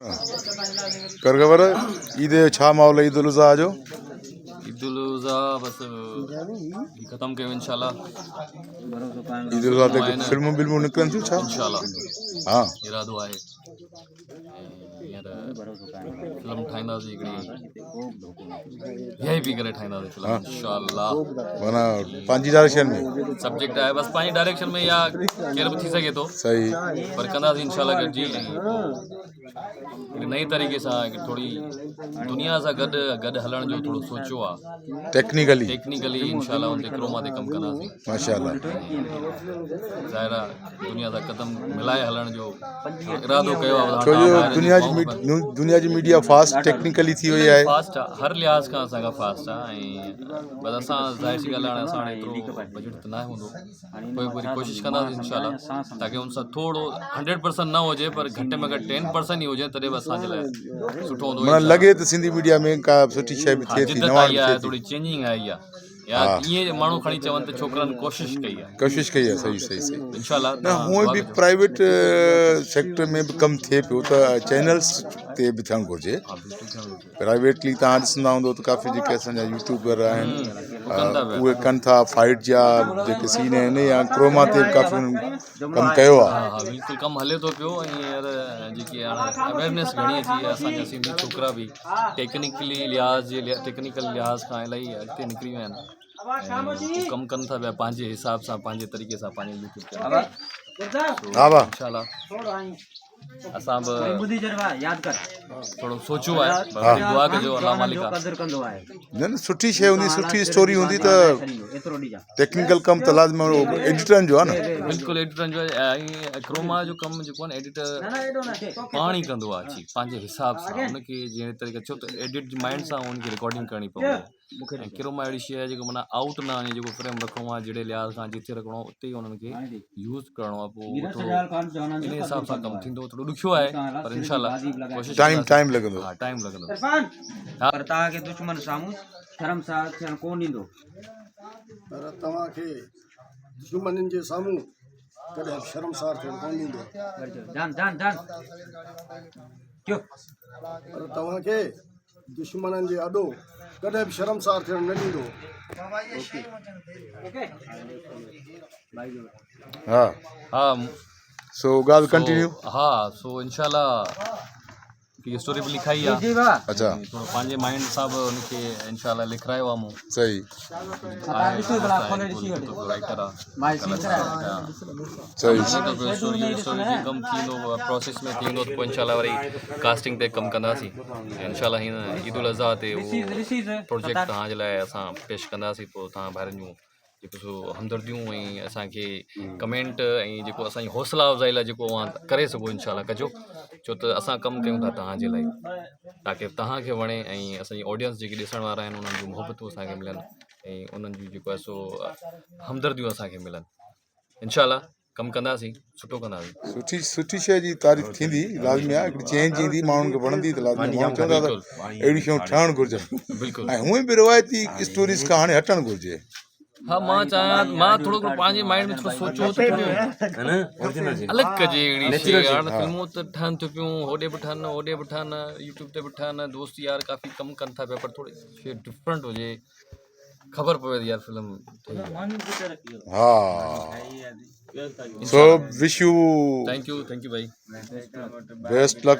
कर खबर ईद छा माहौल है ईद उल अज़हा जो ईद उल अज़हा बस ख़त्म कयो इंशाल्लाह। ईद उल अज़हा ते फिल्मूं बिल्मूं निकिरनि थियूं छा? इंशाल्लाह हा इरादो आहे हींअर फिल्म ठाहींदासीं हिकिड़ी VIP करे ठाहींदासीं फिल्म इंशाल्लाह। माना पंहिंजी डायरेक्शन में सब्जेक्ट आहे बस पंहिंजी डायरेक्शन में या केर बि थी सघे थो सही पर कंदासीं इंशाल्लाह गॾिजी ऐं पोइ नई तरीक़े सां थोड़ी दुनिया सां गॾु हलण जो थोरो सोचियो आहे टेक्निकली इंशाल्लाह उन ते क्रोमा ते कमु कंदासीं माशाअल्लाह। ज़ाहिर आहे दुनिया सां कदम मिलाए हलण जो इरादो कयो आहे। छो जो दुनिया जी मीडिया फास्ट टेक्निकली थी वई आहे। फास्ट आहे हर लिहाज़ खां असांखां फास्ट आहे ऐं बसि असां ज़ाहिर सी ॻाल्हि आहे हाणे असां एतिरो बजट त न हूंदो पोइ पूरी कोशिशि कंदासीं इंशाल्लाह ताकी उन सां थोरो 100% न हुजे पर घटि में घटि 10% ई हुजे तॾहिं बि असांजे लाइ सुठो हूंदो। माना लॻे त सिंधी मीडिया में का सुठी शइ बि थिए थी जिदत आई आहे थोरी चेंजिंग आई आहे या ईअं माण्हू खणी चवनि त छोकिरनि कोशिशि कई आहे सही इंशाल्लाह। न हूअं बि प्राइवेट सेक्टर में बि कमु थिए पियो त चैनल्स ते बि थियणु घुरिजे। प्राइवेटली तव्हां ॾिसंदा हूंदो त काफ़ी जेके असांजा यूट्यूबर आहिनि उहे कनि था फाइट जा जेके सीन आहिनि या क्रोमा ते बि काफ़ी कमु कयो आहे। हा बिल्कुलु कमु हले थो पियो ऐं हींअर जेकी हाणे अवेयरनेस घणी अची आहे असांजा सिंधी छोकिरा बि टेक्निकल लिहाज़ खां इलाही अॻिते निकिरी विया आहिनि ऐं कमु कनि था पिया पंहिंजे हिसाब सां पंहिंजे तरीक़े सां पंहिंजे यूट्यूब ते इंशाल्लाह। असां बि थोरो सोचियो आहे दुआ कजो अल्लाह मालिक न सुठी शइ हूंदी सुठी स्टोरी हूंदी त टेक्निकल कमु त लाज़मी एडिटरनि जो आहे न। बिल्कुलु एडिटरनि जो ऐं क्रोमा जो कमु जेको आहे न एडिटर पाण ई कंदो आहे अची पंहिंजे हिसाब सां उनखे जहिड़े तरीक़े छो त एडिट माइंड सां उनखे रिकॉर्डिंग करणी पवंदी ऐं क्रोमा अहिड़ी शइ आहे जेको माना आउट न वञे जेको फ्रेम रखिणो आहे जहिड़े लिहाज़ खां जिथे रखिणो आहे उते ई उन्हनि खे यूज़ करिणो आहे पोइ इन हिसाब सां कमु थींदो थोरो ॾुखियो आहे पर इंशाल्लाह कोशिशि टाइम लॻंदो। हा टाइम लॻंदो पर तव्हांखे दुश्मन साम्हूं शर्मसार थियणु कोन ॾींदो पर तव्हांखे दुश्मननि जे साम्हूं कॾहिं शर्मसार थियणु कोन ॾींदो पर तव्हांखे दुश्मननि जे अॾो कॾहिं बि शर्मसार थियणु न ॾींदो। हा हा सो ॻाल्हि कंटिन्यू। हा सो इंशाल्लाह की स्टोरी बि लिखाई आहे अच्छा थोरो पंहिंजे माइंड सां बि उनखे इंशाल्लाह लिखायो आहे मूं सही राइटर आहे सही स्टोरी कमु थींदो प्रोसेस में थींदो त पोइ इंशाल्लाह वरी कास्टिंग ते कमु कंदासीं इंशाल्लाह हीअं ईद उल अज़हा ते उहो प्रोजेक्ट तव्हांजे लाइ असां पेश कंदासीं पोइ तव्हां ॿाहिरि जूं जेको सो हमदर्दियूं ऐं असांखे कमेंट ऐं जेको असांजी हौसला अफ़ज़ाई लाइ जेको करे सघो इंशाल्लाह कजो छो त असां कमु कयूं था तव्हांजे लाइ ताकी तव्हांखे वणे ऐं असांजी ऑडियंस जेके ॾिसण वारा आहिनि उन्हनि जूं मुहबतूं असांखे मिलनि ऐं उन्हनि जूं जेको आहे सो हमदर्दियूं असांखे मिलनि इंशाल्लाह कमु कंदासीं सुठो कंदासीं। सुठी शइ जी तारीफ़ थींदी लाज़मी आहे हिकिड़ी चेंज ईंदी माण्हुनि खे वणंदी त लाज़मी माण्हू चवंदा त अहिड़ी शयूं ठहणु घुरिजनि बिल्कुलु ऐं हूअं बि रिवायती स्टोरीज़ खां हाणे हटणु घुरिजे। हा मां चाहियां मां थोरो पंहिंजे माइंड में थोरो सोचियो त अलॻि कजे अहिड़ी शइ हाणे फिल्मूं त ठहनि थियूं पियूं होॾे बि ठहनि यूट्यूब ते बि ठहनि दोस्त यार काफ़ी कमु कनि था पिया पर थोरी शइ डिफरेंट हुजे ख़बर पवे यार फिल्म हा so wish U thank U भाई बेस्ट लक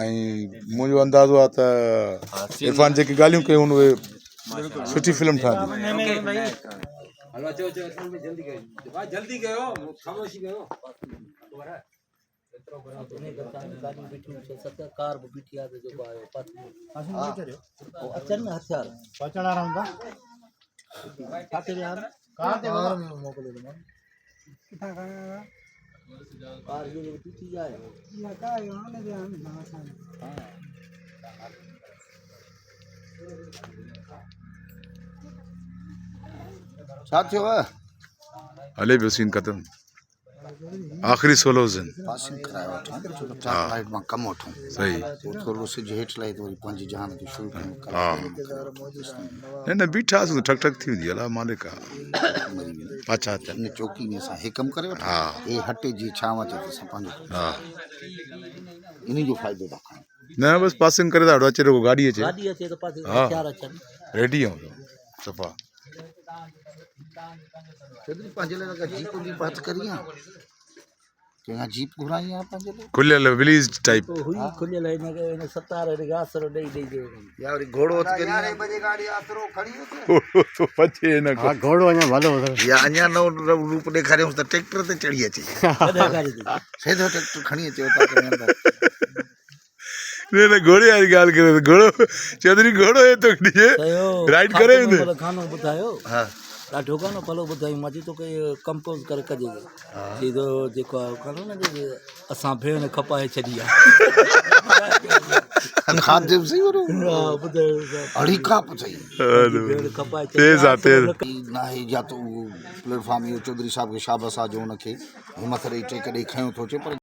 ऐं मुंहिंजो अंदाज़ो आहे त इरफान जेकी ॻाल्हियूं कयूं उहे सुठी फिल्म ठहंदी। हलो अचो जल्दी कयो ख़ामोशी कयो कार बि बीठी आहे जेको आयो अचनि न हथियार अचण वारा हूंदा किथे विया कार ते मोकिलियो किथां कार जो बीठी आहे छा थियो आहे हले पियो सीन ख़तमु आख़िरी सोलो सीन पासिंग कराए वठूं लाइट मां कमु वठूं सही थोरो सिज हेठि लही त वरी पंहिंजी जान खे शुरू कयूं न बीठासीं ठक ठक थी वेंदी अला मालिक पाछा इन चौकी में असां हे कमु करे वठूं हे हटे जी छांव अचे त असां पंहिंजो इन जो फ़ाइदो था खणूं। न बसि पासिंग करे था वठो, अचे रुगो गाॾी अचे गाॾी अचे त पासे हा। हथियार अचनि रेडी आहियूं सफ़ा। चौधरी पंहिंजे लाइ अगरि जीप जी बात करी आहे कंहिं जीप घुराई आहे पंहिंजे लाइ खुलियल विलीज टाइप हुई खुलियल हिनखे हिन सतार गासर ॾेई ॾेई या वरी घोड़ो अच करी आहे बजे गाड़ी आसरो खड़ी होते तो बचे हिन खां घोड़ो अञा भलो या अञा नओं रूप ॾेखारियूं त ट्रैक्टर ते चढ़ी अचे सीधो ट्रैक्टर खणी अचे उतां खां वेंदा। न घोड़े वारी ॻाल्हि करे घोड़ो चौधरी घोड़ो हे तो ॾिजे राइड करे वेंदे खानो ॿुधायो हा ॾाढो कानो भलो ॿुधायूं मां चई तोखे कंपोज़ करे कजे सीधो जेको आहे कानो न जे असां भेण खपाए छॾी आहे खादिम सही वरो ॿुधायो अड़ी काप सही भेण खपाए तेज़ आहे तेज़ ना आहे या तो प्लेटफॉर्म इहो चौधरी साहब खे शाबाश आहे जो हुनखे हिमत ॾेई टेक ॾेई खयो थो अचे पर